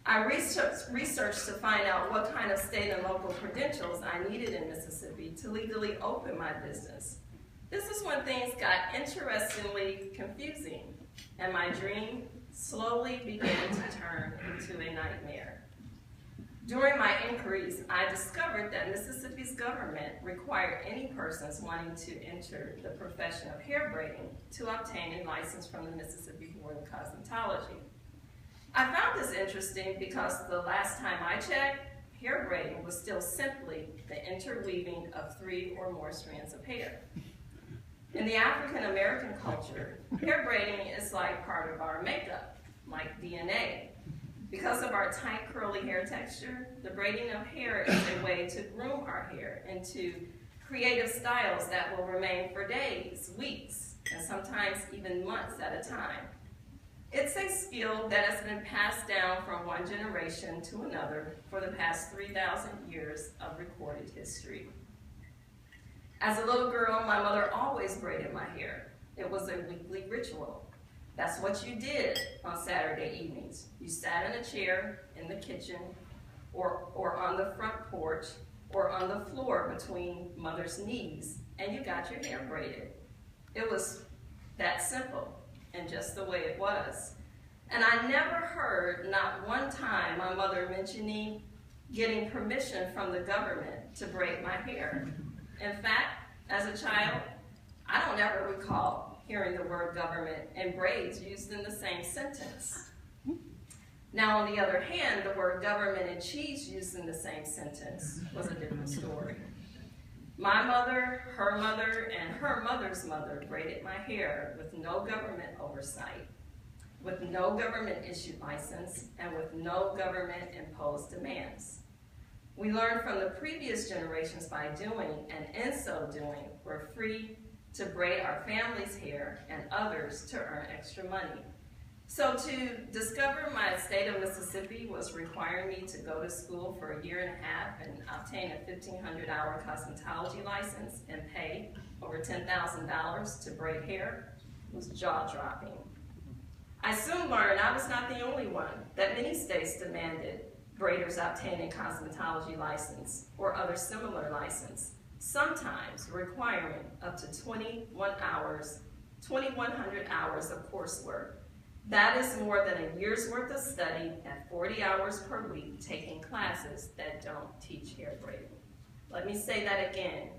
I researched to find out what kind of state and local credentials I needed in Mississippi to legally open my business. This is when things got interestingly confusing, and my dream slowly began to turn into a nightmare. During my inquiries, I discovered that Mississippi's government required any persons wanting to enter the profession of hair braiding to obtain a license from the Mississippi Board of Cosmetology. I found this interesting because the last time I checked, hair braiding was still simply the interweaving of 3 or more strands of hair. In the African American culture, hair braiding is like part of our makeup, like DNA. Because of our tight curly hair texture, the braiding of hair is a way to groom our hair into creative styles that will remain for days, weeks, and sometimes even months at a time. It's a skill that has been passed down from one generation to another for the past 3,000 years of recorded history. As a little girl, my mother always braided my hair. It was a weekly ritual. That's what you did on Saturday evenings. You sat in a chair in the kitchen or on the front porch or on the floor between mother's knees, and you got your hair braided. It was that simple and just the way it was. And I never heard, not one time, my mother mentioning getting permission from the government to braid my hair. In fact, as a child, I don't ever recall hearing the word government and braids used in the same sentence. Now, on the other hand, the word government and cheese used in the same sentence was a different story. My mother, her mother, and her mother's mother braided my hair with no government oversight, with no government-issued license, and with no government-imposed demands. We learned from the previous generations by doing, and in so doing, we're free to braid our family's hair and others to earn extra money. So to discover my state of Mississippi was requiring me to go to school for a year and a half and obtain a 1,500-hour cosmetology license and pay over $10,000 to braid hair was jaw-dropping. I soon learned I was not the only one, that many states demanded braiders obtain a cosmetology license or other similar license, sometimes requiring up to 2,100 hours of coursework. That is more than a year's worth of study at 40 hours per week taking classes that don't teach hair braiding. Let me say that again.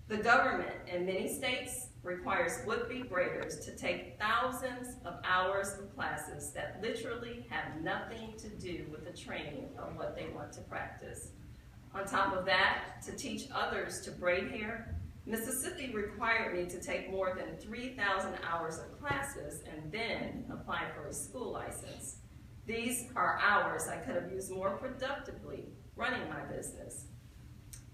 The government in many states requires would-be braiders to take thousands of hours of classes that literally have nothing to do with the training of what they want to practice. On top of that, to teach others to braid hair, Mississippi required me to take more than 3,000 hours of classes and then apply for a school license. These are hours I could have used more productively running my business.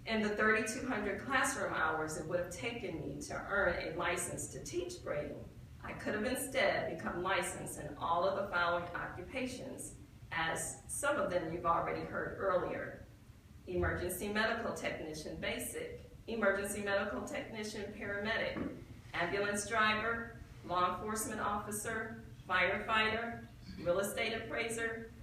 In the 3,200 classroom hours it would have taken me to earn a license to teach braiding, I could have instead become licensed in all of the following occupations, as some of them you've already heard earlier. Emergency medical technician basic, emergency medical technician paramedic, ambulance driver, law enforcement officer, firefighter, real estate appraiser,